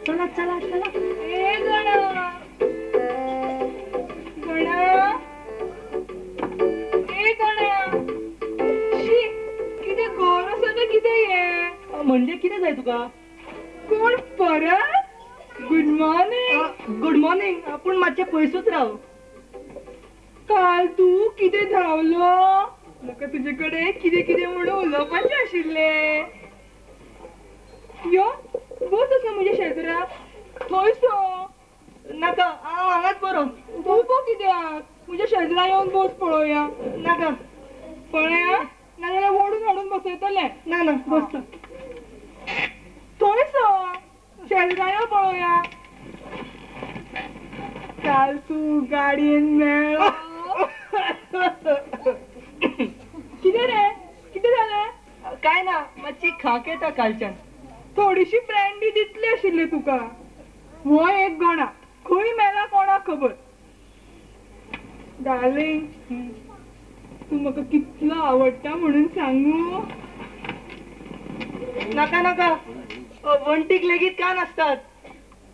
चला चला चला. ए गणा गणा ए गणा शी किती गोर असं किती ये म्हणजे किती जाय तुका? कोण परत गुड मॉर्निंग. Good morning. आपण मातशे पयसूच राव. काल तू किती धावलो म्हाका तुझेकडे किती किती म्हणून उलोवपाचे आशिल्ले. यो बस असो म्हज्या शेजरा थंय सो नाका हांव हांगाच बरो. तू पो कित्याक म्हज्या शेजरा येवन बस पळोवया. नाका पळया नाजाल्यार ओडून हाडून बसयतले. ना ना बसता. थंय सो शेजरायो पळोवया. काल तू गाडयेन मेळ्ळो. कितें रे कितें जालें? काय ना मातशी खाक येता कालच्यान. थोडीशी ब्रँडी दितली आशिल्ली तुका. हो एक गणा खंय मेला कोणाक खबर. डार्लिंग तू म्हाका कितलो आवडटा म्हणून सांगू. नाका नाका वंटीक लेगीत कान असतात.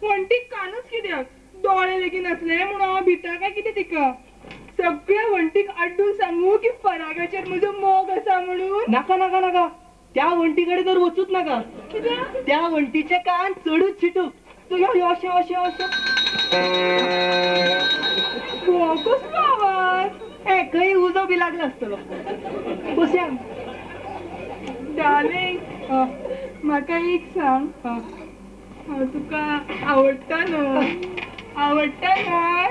वंटीक कानूच कित्याक डोळे लेगीत असले म्हणून हांव भिता काय कितें तिका. सगळ्या वंटीक आड्डून सांगू की परागाचेर म्हजो मोग आसा म्हणून. नाका नाका नाका त्या वंटीकडे तर वचूच नका. कित्याक? त्या वंटीचे कान चढूच चिटूक. तू यो यो अशें अशें अशें. हो कसलो आवाज. खंय उजो बी लागला आसतलो. बसया. डार्लिंग म्हाका एक सांग. हांव तुका आवडटा न्हू. आवडटा न्हय.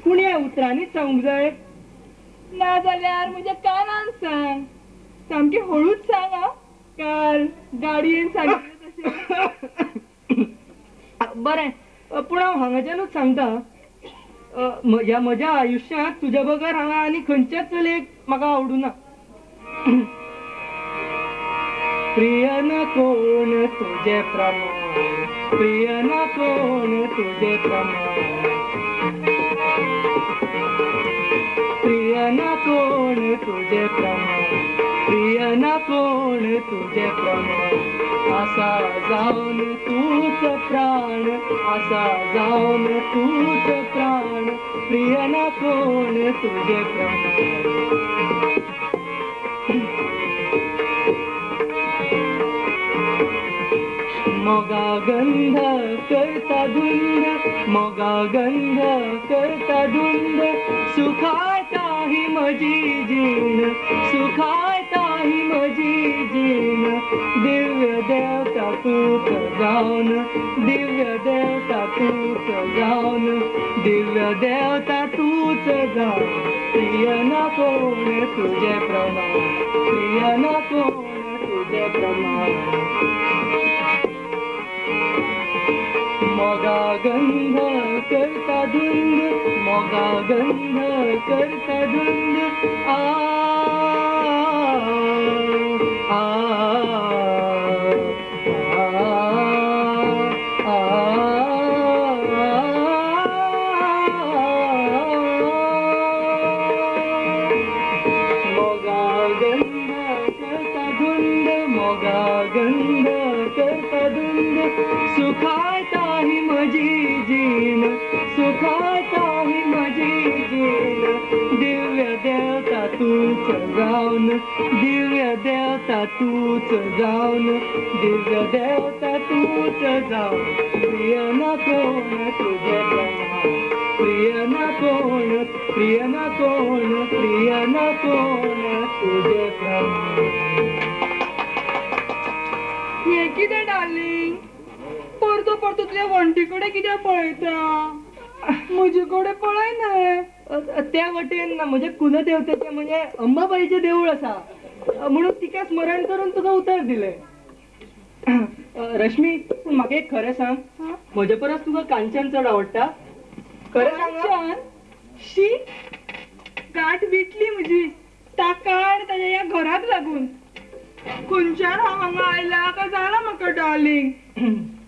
पूण ह्या उतरांनीच सांगूंक जाय. ना जाल्यार म्हज्या कानान सांग. सामकें हळूच सांग आं. काल गाडयेन सांगिल्लें तशें. बरें पूण हांव हांगाच्यानूच सांगता. म्हज्या आयुश्यांत तुज्या बगर हांगा आनी खंयच्याच चलयेक म्हाका आवडूना. प्रिय न कोण तुजे प्रमाण. प्रिय न कोण तुजे प्रमाण. प्रिय न कोण तुजे प्रमाण. प्रिय न कोण तुजे प्रमाण. आसा जावन तूच प्राण. आसा जावन तूच प्राण. प्रिय न कोण तुजे प्रमाण. मोगा गंध करता धुंद. मोगा गंध करता धुंद. सुखायता ही म्हजी जीण. सुखायता ही म्हजी जीण. दिव्य देवता तूच जावन. दिव्य देवता तूच जावन. दिव्य देवता तूच जावन. प्रिय न कोण तुझे प्रमाण. प्रिय न कोण तुझे प्रमाण. मोगा गंध करता धुंद. मोगा गंध करता धुंद. आ आ मोगा गंध करता धुंद. मोगा गंध करता धुंद. सुखायता ही म्हजी जीण. सुखायता ही म्हजी जीण. दिव्य देवता तूच जावन. दिव्य देवता तूच जावन. दिव्य देवता तूच जावन. प्रिय न कोण तुझे प्रमाण. प्रिय न कोण. प्रिय न कोण. प्रिय न कोण तुझे प्रमाण. हे कितें डार्लिंग परतो परतो तुज्या वंटी कडेन कित्याक पळयता. म्हजे कडेन पळय न्हय. त्या वटेन म्हजे कुलदेवतेचे म्हणजे अंबाबाईचे देऊळ आसा म्हणून तिका स्मरण करून तुका उतर दिले. रश्मी पूण म्हाका एक खरें सांग. म्हजे परस तुका कांचन चड आवडटा. खरें सांग. शी गाठ विटली म्हजी ताका आनी ताच्या ह्या घराक लागून. खंयच्यान हांव हांगा आयला काय जालां म्हाका डार्लिंग.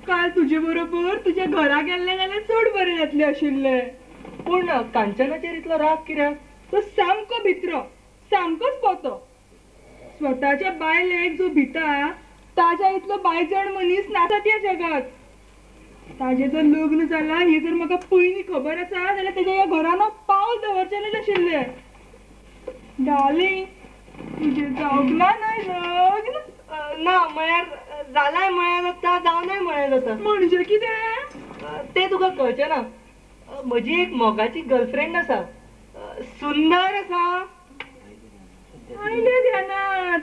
काल तुजे बरोबर तुज्या घरा गेल्ले जाल्यार चड बरें जातलें आशिल्लें. पूण कांचनाचेर इतलो राग कित्याक? तो सामको भित्रो. सामकोच पोतो. स्वताच्या बायलेक जो भिता ताच्या इतलो बायजण मनीस नासत ह्या जगात. ताजे जर लग्न जाला हे जर म्हाका पयलीं खबर आसा जाल्यार तेज्या ह्या घरान पावल दवरचें नाशिल्लें. डार्लिंग, तुजें जावंक ना न्हय लग्न? ना म्हळ्यार जालाय म्हळ्यार जाता जावनय म्हळ्यार जाता. म्हणजे कितें? ते तुका कळचें ना. म्हजी एक मोगाची गर्लफ्रेंड आसा. सुंदर आसा. आयलें ध्यानात.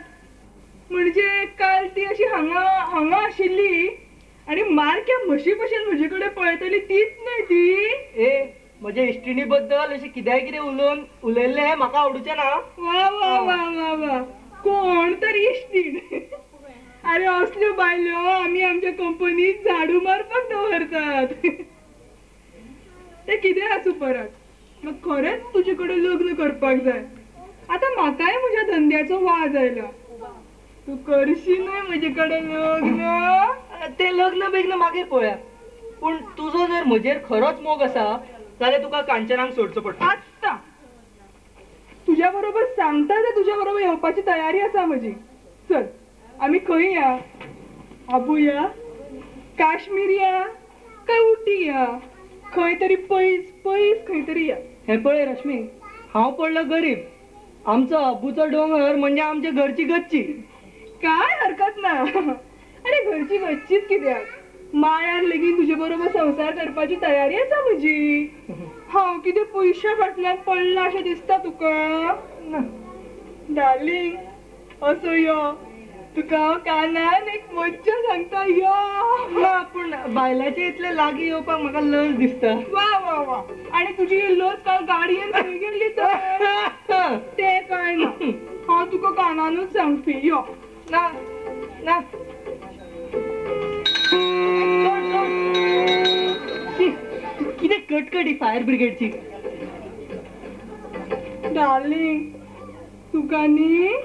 म्हणजे काल ती अशी हांगा हांगा आशिल्ली आनी मारक्या म्हशी भशेन म्हजे कडेन पळयतली तीच न्हय ती? ए म्हज्या इश्टिणी बद्दल अशें कित्याय कितें उलयल्लें हें म्हाका आवडूचें ना. वा वा वा वा वा, कोण तर इश्टीण. अरे असल्यो बायल्यो आमी आमच्या कंपनीत झाडू मारपाक दवरतात. ते कितें आसूं परत, म्हाका खरेंच तुजे कडेन लग्न करपाक जाय. आतां म्हाकाय म्हज्या धंद्याचो वाज आयला. तूं करशी न्हय म्हजे कडेन लग्न? तें लग्न बिग्न मागीर पळोवया. पूण तुजो जर म्हजेर खरोच मोग आसा जाल्यार तुका कांचनाक सोडचो पडटा. आत्ता तुज्या बरोबर सांगता ते तुज्या बरोबर येवपाची तयारी आसा म्हजी. चल आमी खंय या? आबू या, काश्मीर या, काय उटी या? खंय तरी पयस पयस खंय तरी या. हे पळय रश्मी, हांव पडलो गरीब. आमचो अब्बूचो डोंगर म्हणजे आमच्या घरची गच्ची. काय हरकत ना. अरे घरची गच्चीच कित्याक, मायार लेगीन तुजे बरोबर संसार करपाची तयारी आसा म्हजी. हांव कितें पयशा फाटल्यान पडलां अशें दिसता तुका? डार्लिंग, असो यो, तुका हांव कानान एक मज्जा सांगता, यो. ना पूण बायलाचे इतले लागीं येवपाक म्हाका लज दिसता. वा वा वा, आणि तुजी ही लज काल गाडयेन खंय गेल्ली तर? ते काय ना, हांव तुका कानानूच सांगपी, यो. ना ना कितें कटकटी फायर ब्रिगेडची. डार्लिंग, तुका न्ही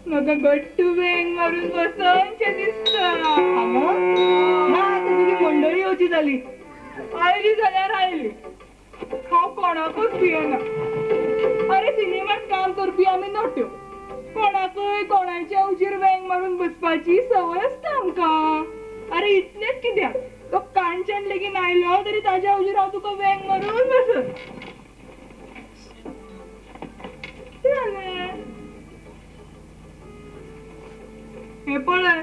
म्हाका गट्टू वेंग मारून बसोनशें दिसता. हांगा ना आतां तुजी मंडळी येवची जाली. आयली जाल्यार आयली, हांव कोणाकूच भियेना. अरे सिनेमात काम करपी आमी नट्यो, कोणाकय कोणाच्या उजीर वेंग मारून बसपाची संवय आसता आमकां. अरे इतलेंच कित्याक, तो कांचन लेगीन आयलो तरी ताज्या उजीर हांव तुका वेंग मारून बसत. हे पळय,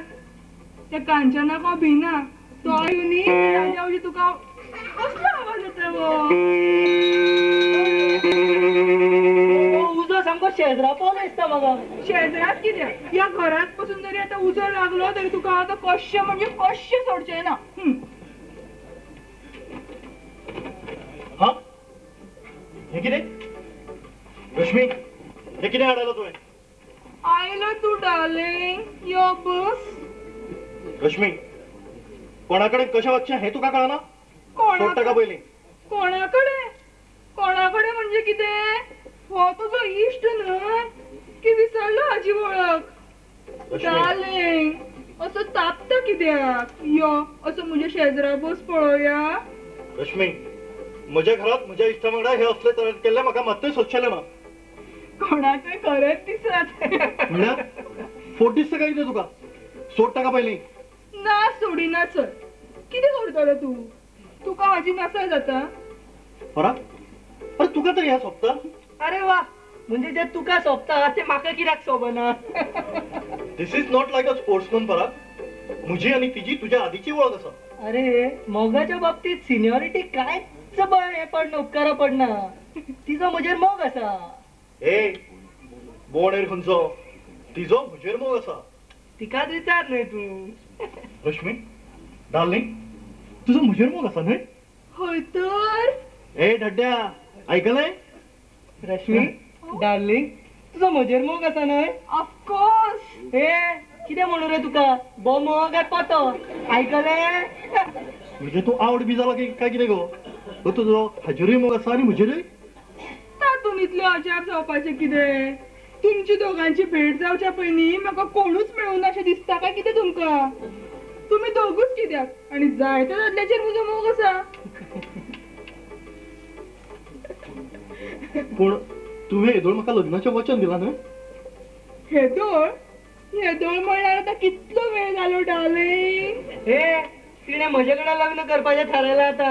त्या कांचनाक हांव भिना. तो येवनी ताज्या उजीर तुका कसलो आवाज येता उजो सामको शेजराचो दिसता म्हाका. शेजरात कित्याक, ह्या घरात पासून जरी आतां उजो लागलो तरी तुका आतां कशें म्हणजे कशें सोडचें ना. हा, हे कितें? रश्मी, हे कितें हाडलो तुवें? आयलो तूं डार्लिंग, यो बस. रश्मी, कोणाकडे कशें वागचें हें तुका कळना? सोड ताका पयलीं. कोणाकडे? कोणाकडे म्हणजे कितें? हो तुजो इश्ट न्हय की विसरलो हाची वळख? डार्लिंग, असो तापता कित्याक? यो असो म्हज्या शेजरा बस पळोवया. रश्मी, म्हज्या घरात म्हज्या इश्टा वांगडा हे असले तरेन केल्लें म्हाका मात्तूय सोदचेलें ना. कोणाकय खरेंच दिसत. म्हणल्यार फोट दिसता काय कितें तुका? सोड ताका पयलीं. ना सोडिना. चल, कितें करतलो तूं? तुका हाजी नासय जाता? परा, अरे तुका तरी ह्या सोबता? अरे वा, म्हणजे जे तुका सोबता ते म्हाका कित्याक सोबना? This is not like a sportsman परा. म्हजी आनी तिजी तुज्या आदीची वळख आसा. अरे मोगाच्या बाबतीत सिनियरिटी कांयच हे पडना, उपकारा पडना. तिजो म्हजेर मोग आसा. ए बोणेर खंयचो? तिजो म्हजेर मोग आसा. तिकाच विचार न्हय तूं. रश्मी, डार्लिंग, तुजो म्हजेर मोग आसा न्हय? हय तर. ए धड्ड्या, आयकलें? रश्मी, डार्लिंग, तुजो म्हजेर मोग आसा न्हय? ऑफकोर्स. ए कितें म्हणू रे तुका? बोमो काय पोतो? आयकलें? म्हणजे तू आवड बी जाला काय कितें गो? तुजो हाजेरूय मोग आसा आनी म्हजेरूय? तातून इतलें अजाप जावपाचें कितें? तुमची दोगांची भेट जावच्या पयलीं म्हाका कोणूच मेळूं ना अशें दिसता काय कितें तुमकां? तुमी दोगूच कित्याक, आनी जायत्या दादल्याचेर म्हजो मोग आसा. पूण तुवें येदोळ म्हाका लग्नाचें वचन दिलां न्हय? हेदोळ? हेदोळ म्हणल्यार आतां कितलो वेळ जालो डार्लिंग? ए तिने म्हजेकडे लग्न करपाचें थारायला आता.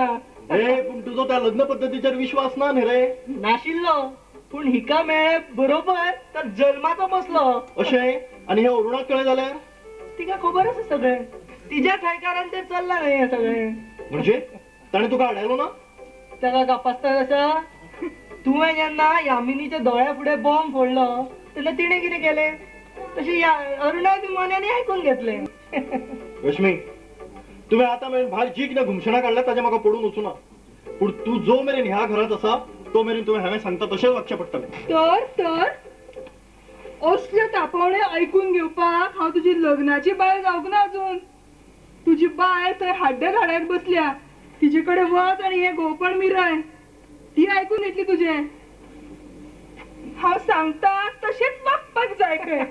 पण तुझो त्या लग्न पद्धतीचेर विश्वास ना न्ही रे? नाशिल्लो, पूण हिका मेळ्ळे बरोबर तर जल्माचो बसलो. अशें? आनी हे अरुणाक कळ्ळें जाल्यार? तिका खबर आसा सगळें. तिच्या थायकारान ते चल्लां न्ही हें सगळें. म्हणजे ताणें तुका आडायलो ना? ताका कापासता कसा? तुवें जेन्ना यामिनीच्या दोळ्या फुडें बॉम्ब फोडलो तेन्ना तिणें कितें केलें तशें अरुणान बी मनांनी आयकून घेतलें. रश्मी, तुवें आतां मेरेन भायर जी कितें घुमशणां काडल्यात ताचें म्हाका पडून वचूना. पूण तूं जो मेरेन ह्या घरांत आसा तो मेरेन तुवें हांवें सांगता तशेंच वागचें पडटलें. तर असल्यो तापोवण्यो आयकून घेवपाक हांव तुजी लग्नाची बायल जावंक ना अजून. तुजी बायल थंय हाड्ड्या घाड्याक बसल्या. तिचे कडेन वच आनी हे घोवपण मिरय. ती आयकून घेतली तुजें. हांव सांगता तशेंच वागपाक जाय खंय.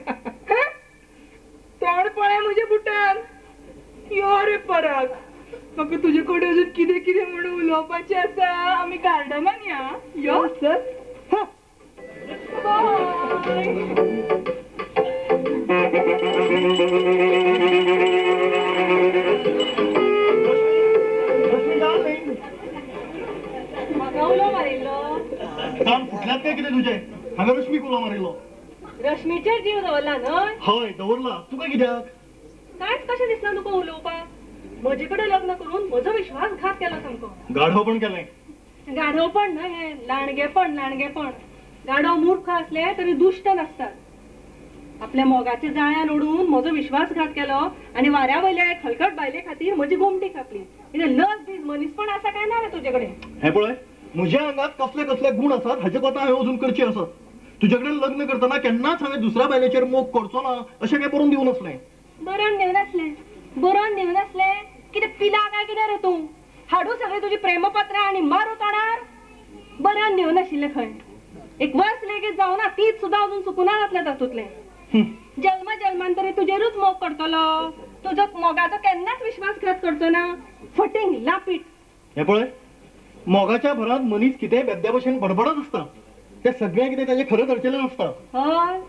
तोंड पळय म्हजे बुटान. यो रे पराग. म्हाका तुजे कडेन अजून कितें कितें म्हणून उलोवपाचें आसा. आमी गार्डनान या. यो सर. बाय. रश्मी डार्लिंग, म्हाका उलो मारिल्लो. कान फुटल्यात काय कितें तुजें? हांवें रश्मीक उलो मारिल्लो. रश्मीचेर जीव दवरला न्हय? हय दवरला. तुका कित्याक? कांयच कशें दिसना तुका उलोवपाक. म्हजे कडेन लग्न करून म्हजो विश्वासघात केलो सामको. गाढवपण केलें. गाढवपण न्हय हें, लाणगेपण. गाढव मूर्ख असले तरी दुष्ट नसतात. आपल्या मोगाच्या जाळ्यान ओडून म्हजो विश्वासघात केलो आनी वाऱ्या वयल्या खलकट बायले खातीर म्हजी घुमटी कापली. कितें लज बीज मनीसपण आसा काय ना रे तुजे कडेन? हे पळय, म्हज्या आंगात कसले कसले गूण आसात हाचे कोतां हांवें अजून करची आसात. तुजे कडेन लग्न करतना केन्नाच हांवें दुसऱ्या बायलेचेर मोग करचो ना अशें काय बरोवन दिवं नसलें. बरोवन दिवनासलें? कितें पिला काय कितें रे तूं? हाडू सगळी तुजी प्रेमपत्रां आनी मारू तोंडार? बरोवन दिवनाशिल्लें खंय. एक वर्स लेगीत जावना तीच सुद्दां अजून चुकुना जातलें तातूंतलें. जल्म जल्मांतरी तुजेरूच मोग करतलो. तुजो मोगाचो केन्नाच विश्वासघात करचो ना. फटींग लापीट. हे पळय, मोगाच्या भरात मनीस कितें बेद्या भशेन बडबडत आसता. तें सगळें कितें ताचें खरें धरचेलें नासता. हय,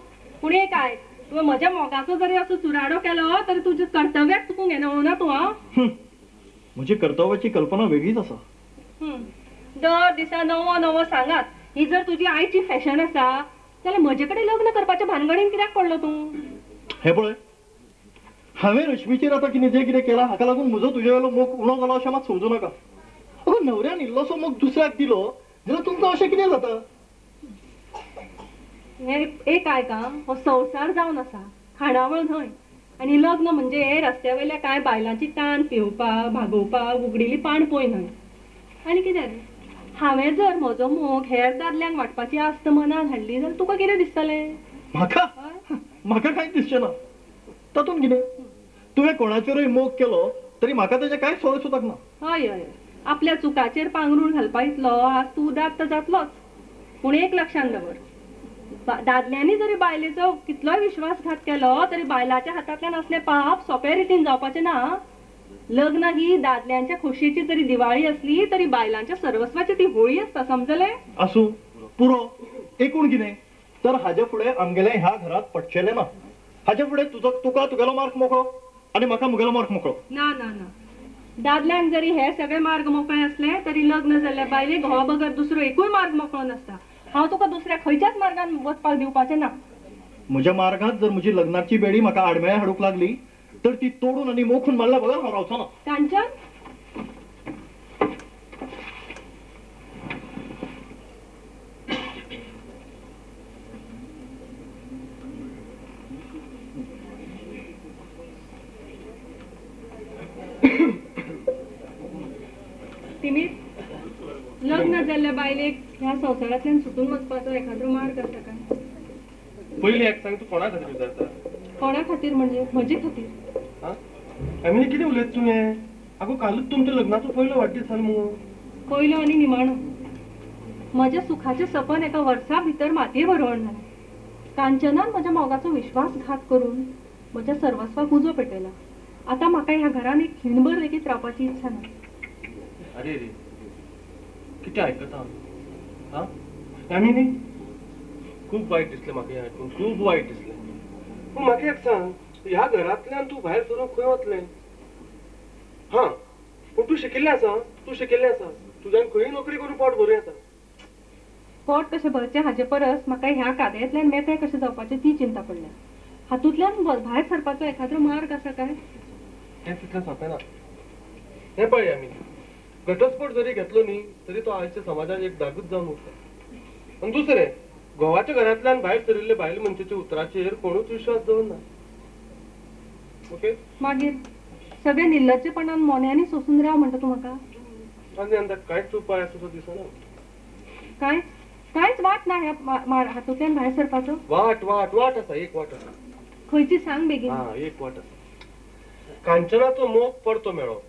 पूण एक काय, तुवें म्हज्या मोगाचो जरी असो चुराडो केलो तरी तुजें कर्तव्याक चुकूंक येना ना तूं. म्हजी कर्तव्याची कल्पना वेगळीच आसा. दर दिसा नवो नवो सांगात. ही जर तुजी आयची फॅशन आसा जाल्यार म्हजे कडेन लग्न करपाच्या भानगडीन कित्याक पडलो तूं? हे पळय, हांवें रश्मीचेर आतां कितें जें कितें केलां हाका लागून म्हजो तुजे वयलो मोग उणो जालो अशें मात समजू नाका. अगो, न्हवऱ्यान इल्लोसो मोग दुसऱ्याक दिलो जाल्यार तुमकां अशें कितें जाता? एक आयका, हो संवसार जावन आसा, खाणावळ न्हय. आनी लग्न म्हणजे रस्त्या वयल्या कांय बायलांची कान पिवपाक भागोवपाक उगडिल्ली पाणपोय न्हय. आनी कितें रे, हांवें जर म्हजो मोग हेर दादल्यांक वाटपाची आस्त मनान हाडली जाल्यार तुका कितें दिसतलें? म्हाका कांयच दिसचें ना. तातूंत कितें? तुवें कोणाचेरूय मोग केलो तरी म्हाका ताचें कांय सोय सुद्दां ना. हय, आपल्या चुकाचेर पांघरूण घालपा इतलो आज तूं उदात्त जातलोच. पूण एक लक्षांत दवर, दादल्यांनी जरी बायलेचो कितलोय विश्वासघात केलो तरी बायलाच्या हातांतल्यान असलें पाप सोंप्या रितीन जावपाचें ना. लग्न ही दादल्यांच्या खोशेची जरी दिवाळी असली तरी बायलांच्या सर्वस्वाची ती होळी असता, समजलें? आसूं, पुरो. एकूण कितें तर हाजे फुडें आमगेलें ह्या घरांत पडचेलें ना. हाजे फुडें तुका तुगेलो मार्ग मोकळो आनी म्हाका म्हगेलो मार्ग मोकळो. ना. दादल्यांक जरी हे सगळे मार्ग मोकळे असले तरी लग्न जाल्ल्या बायलेक हो बगर दुसरो एकूय मार्ग मोकळो नसता. हांव तुका दुसऱ्या खंयच्याच मार्गान वचपाक दिवपाचें ना. म्हज्या मार्गांत जर म्हजी लग्नाची बेडी म्हाका आडमेळ्या हाडूंक लागली तर ती तोडून आनी मोखून मारल्या बगर हांव रावचो ना. कांचन, तिमी लग्न जाल्ल्या बायलेक ह्या संवसारांतल्यान सुटून वचपाचो एखादो मार्ग आसा काय? पयली एक सांग, तू कोणा खातीर विचारता? कोणा खातीर म्हणजे म्हजे खातीर. आमी कितें उलयत तुवें? आगो, कालूच तुमच्या लग्नाचो पयलो वाडदीस जालो मगो. पयलो आनी निमाणो. म्हज्या सुखाचें सपन एका वर्सा भितर मातये बरोवन जालें. कांचनान म्हज्या मोगाचो विश्वासघात करून म्हज्या सर्वस्वाक उजो पेटयला. आतां म्हाका ह्या घरान एक खिणभर लेगीत रावपाची इच्छा ना. अरे रे, कितें आयकता हां? आमी न्ही, खूब वायट दिसलें म्हाका हें आयकून, खूब वायट दिसलें. पूण म्हाका एक सांग, ह्या घरांतल्यान तूं भायर सरून खंय वतलें? हां, पूण तूं शिकिल्लें आसा तुज्यान खंय नोकरी करून पोट भरूं येता. पोट कशें भरचें हाचे परस म्हाका ह्या कादयांतल्यान मेकळें कशें जावपाचें ती चिंता पडल्या. हातूंतल्यान भायर सरपाचो एखादो मार्ग आसा काय? हें तितलें सोंपें ना. हें पळय आमी घटस्फोट जरी घेतलो न्ही तरी तो आयच्या समाजान एक दागूच जावन उरता. आनी दुसरें घोवाच्या घरांतल्यान भायर सरिल्ले बायल मनशेच्या उतराचेर कोणूच विश्वास दवरना. ओके मागीर सगळे निर्लज्जपणान मोन्यांनी सोंसून राव म्हणटा तूं म्हाका? आनी अंदाज कांयच उपाय आसा तो दिसना. कांयच वाट ना ह्या हातूंतल्यान भायर सरपाचो? वाट आसा, एक वाट आसा. खंयची सांग बेगीन. एक वाट आसा. कांचनाचो मोग परतो मेळो.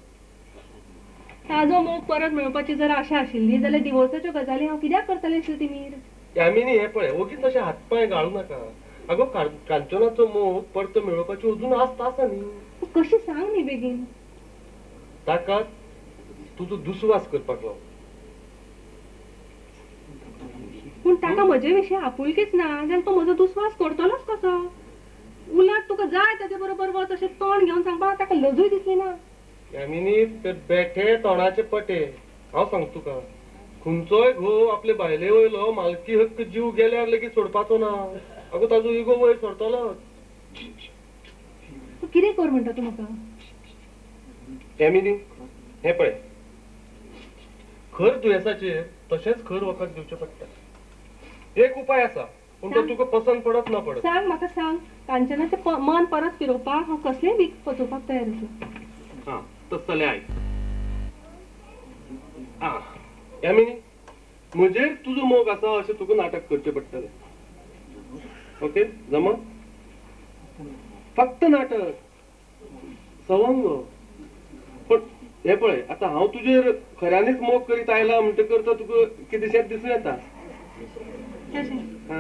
ताजो मोग परत मेळपाची जर आशा आशिल्ली जाल्यार डिवोर्साच्यो गजाली हांव कित्याक करतलें आशिल्लें तिमीर? यामिनी हें पळय ओगीच अशें हातपांय गाळू नाका. आगो कांचनाचो मोग परतो मेळोवपाची अजून आस्त आसा न्ही. कशी सांग न्ही बेगीन. ताका तुजो दुस्वास करपाक लाव. पूण ताका म्हजे विशीं आपुलकीच ना जाल्यार तो म्हजो दुस्वास करतलोच कसो? उलट तुका जाय ताचे बरोबर वच अशें तोंड घेवन सांगपाक ताका लजूय दिसली ना. यामिनी ते बेठे तोंडाचे पटे. हांव सांगता तुका खंयचोय घोव आपले बायले वयलो मालकी हक्क जीव गेल्यार लेगीत सोडपाचो ना. आगो ताजो इगो वयर सरतलो. तूं कितें कर म्हणटा तूं म्हाका? यामिनी हें पळय खर दुयेंसाचेर तशेंच खर वखद दिवचें पडटा. एक उपाय आसा पूण तो तुका पसंत पडत ना पडत. सांग म्हाका सांग. कांचनाचें मन परत फिरोवपाक हांव कसलेंय वीख पचोवपाक तयार आसा. तस जाल्यार आयक. यामिनी म्हजेर तुजो मोग आसा अशें तुका नाटक करचें पडटलें. ओके जमा? फक्त नाटक सवंग. पण हे पळय आतां हांव तुजेर खऱ्यांनीच मोग करीत आयला म्हणटकर तो तुका कितेंशेंच दिसूं येता.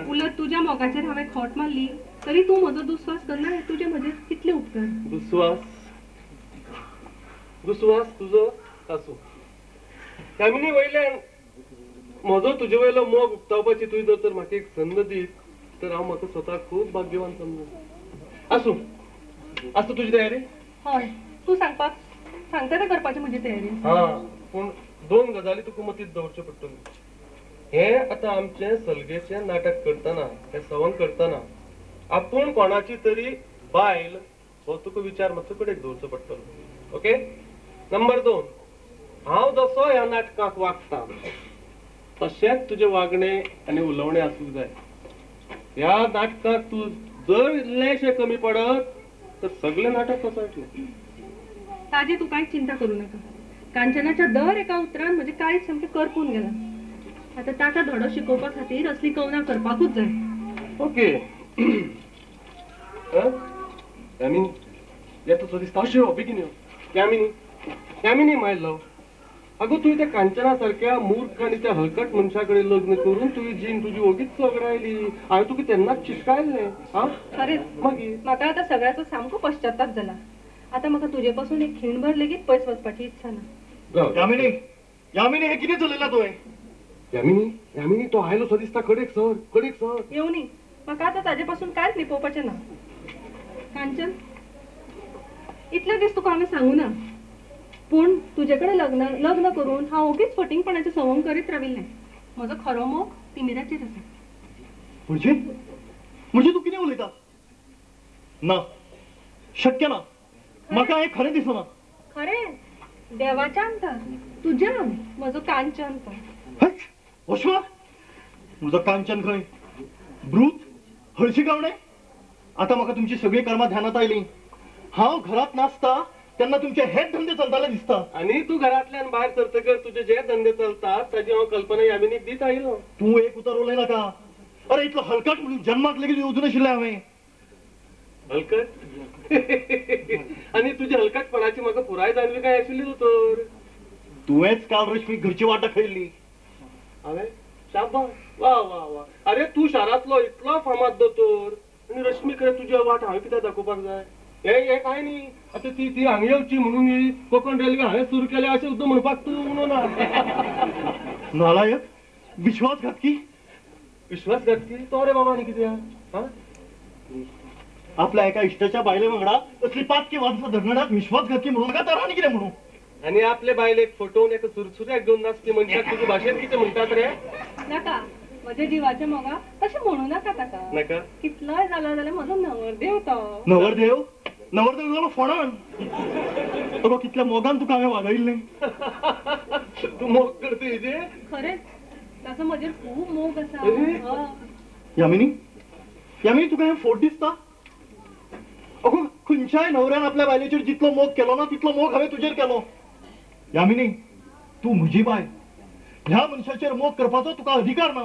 उलट तुज्या मोगाचेर हांवें खोट मारली तरी तूं म्हजो दुस्वास करना हे तुजे म्हजे कितले उपकार. दुस्वास तुजो आसूं. यामिनी वयल्यान म्हजो तुजे वयलो मोग उक्तावपाची तुवें जर तर म्हाका एक संद दीत तर हांव म्हाका स्वताक खूब भाग्यवान समजूं. आसूं तुजी तयारी? हय तूं सांगता तें करपाची म्हजी तयारी. पूण दोन गजाली तुका मतींत दवरच्यो पडटल्यो. हें आतां आमचें सलगेचें नाटक करतना हें सवंग करतना आपूण कोणाची तरी बायल हो तुका विचार मातसो कडेक दवरचो पडटलो. ओके नंबर 2 हांव जसो ह्या नाटकाक वागता तशेंच तुजें वागणें आनी उलोवणें आसूंक जाय. ह्या नाटकाक तूं जर इल्लेशें कमी पडत तर सगळें नाटक कोसळटलें. ताजी तूं कांयच चिंता करूं नाका. कांचनाच्या दर एका उतरान म्हजें काळीज सामकें करपून गेलां. आतां ताका धडो शिकोवपा खातीर असली कवनां करपाकूच जाय. ओके यामिनी येता सो दिसता अशें यो बेगीन यो. यामिनी माय लव आगो तुवें त्या कांचना सारक्या मूर्ख आनी त्या हलकट मनशा कडेन लग्न करून तुवें जीण तुजी ओगीच सगळायली. हांवें तुका तेन्नाच चिटकायल्लें. खरेंच मागीर म्हाका आतां सगळ्याचो सामको पश्चाताप जाला. आतां म्हाका तुजे पासून एक खिणभर लेगीत पयस वचपाची इत्सा ना. यामिनी हे कितें चलयलां तुवें? यामिनी तो आयलो सो दिसता कडेक सर. येवनी म्हाका आतां ताजे पासून कांयच लिपोवपाचें ना. कांचन इतले दीस तुका हांवें सांगूं ना पूण तुजे कडेन लग्न करून हांव ओगीच फटिंगपणाचें सवंग करीत राविल्लें. म्हजो खरो मोग तिमिराचेर आसा. म्हणजे तूं कितें उलयता? ना शक्य ना. म्हाका हें खरें दिसना. खरें देवाच्या अंतर तुज्यान म्हजो कांचन पळय. अश्वा म्हजो कांचन खंय? ब्रूत हळशी गावणे. आतां म्हाका तुमची सगळी कर्मां ध्यानात आयलीं. हांव घरात नासता तेन्ना तुमचे हेच धंदे चलताले दिसता. आनी तूं घरांतल्यान भायर सरतकर तुजे जे धंदे चलतात ताची हांव कल्पना यामिनीक दीत आयलो. तूं एक उतर उलयनाका. अरे इतलो हलकट म्हणून जन्माक लेगीत येवचूं नाशिल्लें हांवें. हलकट आनी तुज्या हलकटपणाची म्हाका पुराय जाणवी काय आशिल्ली दोतोर. तुवेंच काल रश्मीक घरची वाट दाखयल्ली. हांवें शाबास वा वा वा. अरे तूं शारांतलो इतलो फामाद दोतोर आनी रश्मी कडेन तुजी वाट हांवें कित्याक दाखोवपाक जाय? हे काय न्ही. आतां ती हांगा येवची म्हणून ही कोंकण रेल्वे हांवें सुरू केले अशें सुद्दां म्हणपाक तूं म्हणू ना. नालायक विश्वासघातकी. तो रे बाबा न्ही कित्याक? आपल्या एका इश्टाच्या बायले वांगडा असली पातकी वाद धरणाऱ्याक विश्वासघातकी म्हणून नाका तर आनी कितें म्हणू. आणि आपले बायलेक फोटोन एक सुरसुऱ्याक घेऊन नाचती मनशाक तुझी भाषेत किती म्हणतात रे? नाका म्हज्या जिवाचे मोगा तशें म्हणू नाका ताका. नाका कितलोय जाला जाल्यार म्हजो नवरदेव तो. नवरदेव नवरदेव जालो फोणान. तुका कितल्या मोगान तुका हांवें वागयल्लें. तू मोग करते हेजे? खरेंच ताचो म्हजेर खूब मोग आसा. अरे. हय. यामिनी तुका हें फोट दिसता? अगो खंयच्याय नवऱ्यान आपल्या बायलेचेर जितलो मोग केलो ना तितलो मोग हांवें तुजेर केलो. यामिनी तू म्हजी बाय. ह्या मनशाचेर मोग करपाचो तुका अधिकार ना.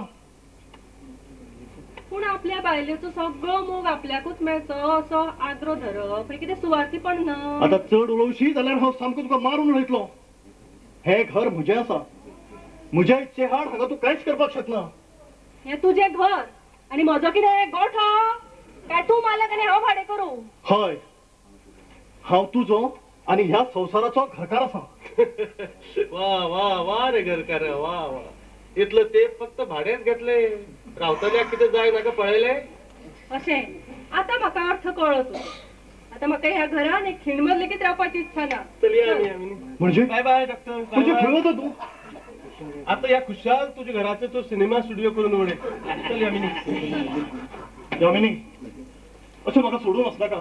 पूण आपल्या बायलेचो सगळो मोग आपल्याकूच मेळचो असो आदरो धरप हे कितें सुवार्थीपण ना? आता चड उलोवशी जाल्यार हांव सामको तुका मारून उडयतलो. हें घर म्हजें आसा. म्हज्या इच्छे आड हांगा तूं कांयच करपाक शकना. हें तुजें घर आनी म्हजो कितें गोठो? काय तूं मालक आनी हांव भाडे करूं? हय हांव तुजो आनी ह्या संवसाराचो घरकार आसा. वा वा वा रे घरकार वा वा. इतलं ते फक्त भाडेच घेतले. रावतल्याक कितें जाय नाका पळयलें? अशें आतां म्हाका अर्थ कळ्ळो तूं. आतां म्हाका ह्या घरान एक खिणभर लेगीत रावपाची इच्छा ना. चलया आमी. म्हणजे बाय बाय डॉक्टर. म्हणजे खंय वता तूं? आता या खुशाल तुझ्या घराचे तो सिनेमा स्टुडिओ करून उडे. चल यामिनी. यामिनी अशें म्हाका सोडून वचनाका.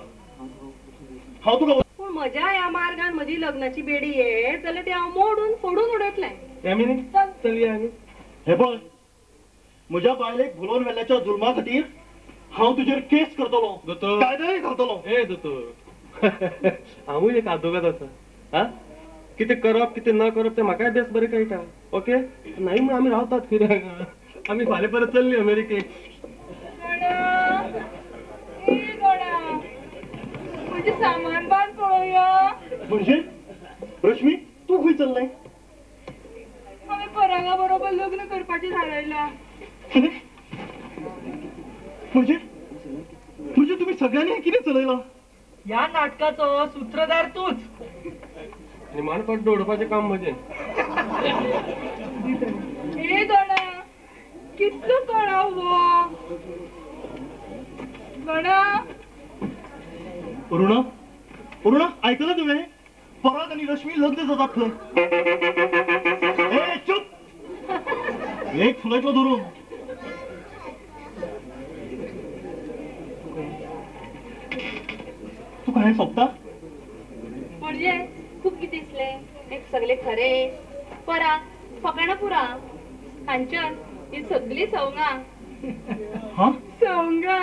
हांव तुका पूण म्हज्या ह्या मार्गान म्हजी लग्नाची बेडी येत जाल्यार ती हांव मोडून फोडून उडयतलें. यामिनी चलया आमी. हे पळय म्हज्या बायलेक भुलोवन व्हेल्ल्याच्या जुल्मा खातीर हांव तुजेर केस करतलो. दोतोर. कायद्याय घालतलो. ए दोतोर. हांवूय एक आदोगाद आसा. हा कितें करप कितें न करप ते म्हाकाय बेस बरें कळटा. ओके नाही म्हण आमी रावतात कित्याक आमी फाल्यां परत चल्ली अमेरिकेक. म्हणजे सामान बांध पळोवया. म्हणजे रश्मी तू खंय चल्लें? हांवें परागा बरोबर लग्न करपाचें थारायलां. म्हणजे म्हणजे तुम्ही सगळ्यांनी हे कितें चलयलां? ह्या नाटकाचो सूत्रधार तूच. आनी मानपाट दवरपाचें काम म्हजें. हे गणा कितलो कळाव हो गणा. अरुणा ऐकलं तुवें? पराग आणि रश्मी लग्न जातात थंय. ए चुप. एक फुलायतलो धरून. तू काय सोबता? म्हणजे खूप कितें दिसलें. एक सगळे खरे पराग फकाणां पुरा कांचन ही सगळी सवंगां. हा सवंगा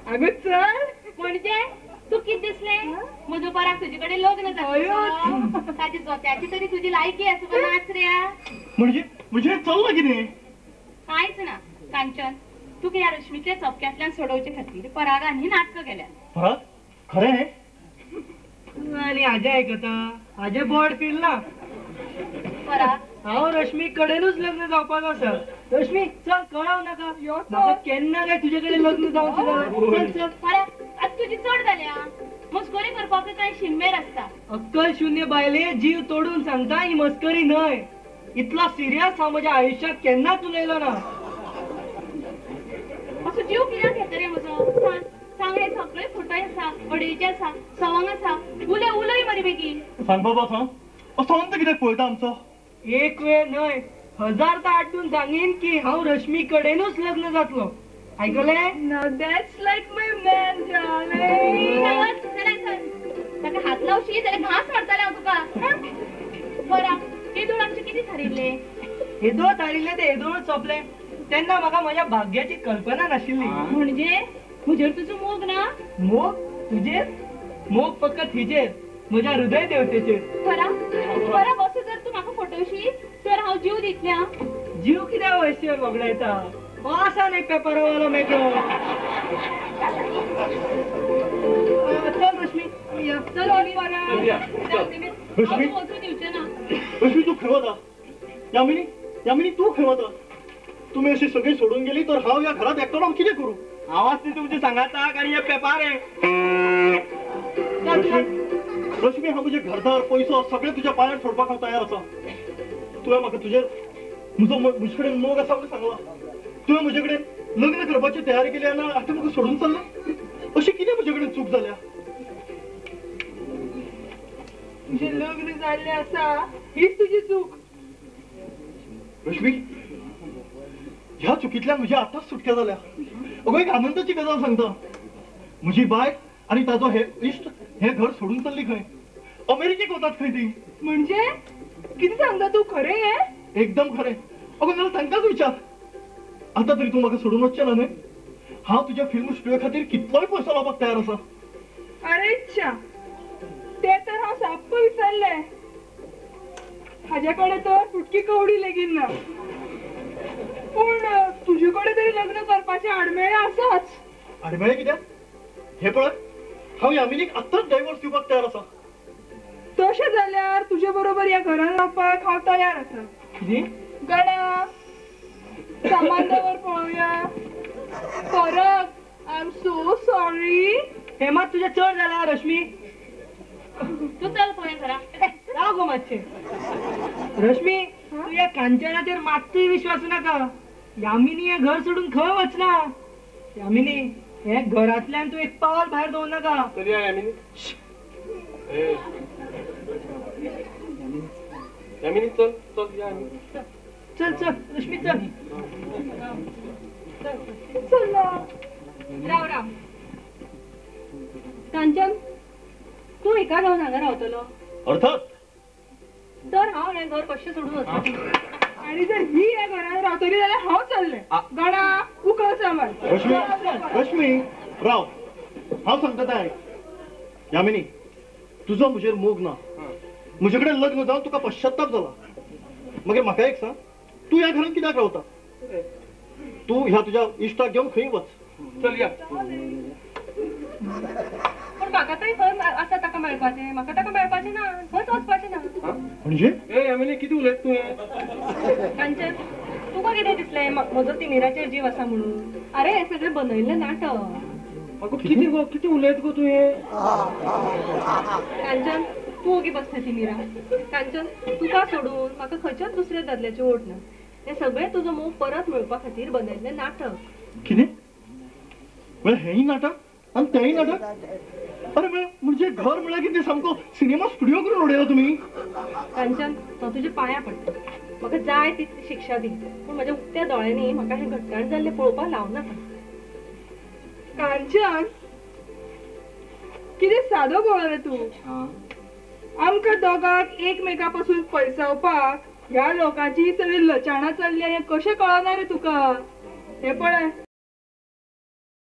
अगो चल. म्हणजे तू कितें दिसलें? म्हजो पराग तुजे कडेन लग्न जाता. ताची जोत्याची तरी तुजी लायकी आसा नाच रे. म्हणजे चल्लां कितें? कांयच ना कांचन. तुका ह्या रश्मीच्या चपक्यांतल्यान सोडोवचे खातीर परागान ही नाटकां केल्या. पराग खरें? आणि हाजे आयकता हाजे बोर्ड फिरला. पराग हांव रश्मी कडेनूच लग्न जावपाक आसा. रश्मी चल कळाव नाका. म्हाका केन्ना काय तुजे कडेन लग्न जावचें जालें. चल चल. पराग आतां तुजी चड जाल्या. मस्करी करपाक कांय शिनमेर आसता. अक्कल शून्य बायले जीव तोडून सांगता ही मस्करी न्हय. इतला सिरियस हांव म्हज्या आयुश्यात केन्नाच उलयलो ना. असो जीव कित्याक घेता रे म्हजो? सांग हे सगळे खोटे आसा अडेचे आसा सवंग आसा. उलय मरे बेगीन. सांग बाबा सांग. असो अंत कित्याक पळयता आमचो? एक वेळ न्हय 1000 आठवून सांगीन की हांव रश्मी कडेनूच लग्न जातलो. आयकलें? नाव that's like my man darling. ताका हात लावशी जाल्यार घास मारतले हांव तुका. पराग हे दोन आमचे कितें थारिल्ले? हेदो थारिल्ले ते हेदोनूच सोंपले. तेन्ना म्हाका म्हज्या भाग्याची कल्पना नाशिल्ली. म्हणजे म्हजेर तुजो मोग ना? मोग तुजेर? मोग फकत हिचेर म्हज्या हृदय देवतेचेर. पराग असो जर तूं म्हाका फटवशी तर हांव जीव दितलें. जीव कित्याक वयशेर वगडायता? हो आसा न्हय पेपरावालो मेकळो. चल रश्मी या. चल रश्मी वचून दिवचें ना. रश्मी तू खंय वता? यामिनी तू खंय वता? तुम्ही अशी सगळी सोडून गेली तर हांव या घरात एकटो रावन कितें करूं? आवाज ती तुमची सांगाता कारण हे पेपर आहे. रश्मी हा म्हजे घरदार पैसो सगळे तुझ्या पांयार सोडपाक हांव तयार आसा. तुवें म्हाका तुजेर म्हजे कडेन मोग आसा म्हणून सांगला. तुवें म्हजे कडेन लग्न करपाची तयारी केली आनी आतां म्हाका सोडून चल्ला. अशी कितें म्हजे कडेन चूक जाल्या? तुझे लग्न झाले असा हीच तुझी चूक. रश्मी, ह्या चुकीतल्या म्हज्या आताच सुटक्या झाल्या. अगो एक आनंदाची गजाल सांगता. म्हजी बायक आणि ताजो हे इश्ट हे घर सोडून चल्ली खंय. अमेरिकेक वतात खंय ती. म्हणजे किती सांगता तू खरे हे? एकदम खरें. अगो नाल्यार तांकांच विचार. आता तरी तू म्हाका सोडून वचचें ना न्हय. हांव तुज्या फिल्म स्टुडिओ खातीर कितलोय पयसो लावपाक तयार आसा. अरे च्छा, ते तर हांव साप्प विसरले. हाज्याकडे तर फुटकी कवडी लेगीन ना. पूण तुजे कडेन तरी लग्न करपाचे आडमेळे आसाच. आडमेळे कित्याक? हे पळय, हांव यामिनीक आत्ताच डायव्हर्स दिवपाक तयार आसा. तशें जाल्यार तुजे बरोबर ह्या घरान रावपाक हांव तयार आसा. कितें? गणा, सामान दवर पळोवया. परत आय एम सो सॉरी. हे मात तुझे चड जाला रश्मी. तू चल पळय घरा. राव गो मातशें. रश्मी, तू या कांचनाचेर मात्तूय विश्वास नाका. यामिनी हे घर सोडून खंय वचना. यामिनी, हे घरांतल्यान तू एक पावल भायर दवर नाका. तरी यामिनी, ए यामिनी चल चल या यामिनी. चल चल रश्मी चल. चला. राव राव. कांचन, तू एका जाऊन हांगा रावतलो. अर्थात. तर हांव हें घर कशें सोडून वचपाचें. आणि जर ही या घरान रावतली जाल्यार हांव चल्लें. गणा, उखल सामान. रश्मी, रश्मी, राव. हांव सांगता तें आयक. यामिनी, तुजो म्हजेर मोग ना. म्हजे कडेन लग्न जावन तुका पश्चाताप जाला. मागीर म्हाका एक सांग, तू ह्या घरांत कित्याक रावता? तू ह्या तुज्या इश्टाक घेवन खंय वच. चल या. पण म्हाका थंय खंय आसा ताका मेळपाचें. म्हाका ताका मेळपाचें ना. खंयच वचपाचें ना. म्हणजे? ए यामिनी किती उलयत तू हे? कांचन, तुका कितें दिसलें म्हजो तिमिराचेर जीव आसा म्हणून? अरे हें सगळें बनयल्लें नाटक. अगो किती गो किती उलयत गो तू हे? कांचन, तू ओगी बसता तिमिरा. कांचन, तुका सोडून म्हाका खंयच्याच दुसऱ्या दादल्याची ओढ ना. हें सगळें तुजो मोग परत मेळपा खातीर बनयल्लें नाटक. कितें? म्हळ्यार हेंय नाटक आनी तेंय नाटक? अरे म्हणजे घर म्हळ्यार कितें सामको सिनेमा स्टुडिओ करून उडयला तुमी? कांचन, हांव तुज्या पांयां पडटा. म्हाका जाय तितली शिक्षा दी. पूण म्हाज्या उक्त्या दोळ्यांनी म्हाका हें घट्टाण जाल्लें पळोवपाक लावनाका. कांचन, कितें सादो बोल रे तू. आमकां दोगांक एकमेका पासून पयसावपाक ह्या लोकांची सगळी लचाणां चल्ली हें कशें कळना रे तुका? हे पळय,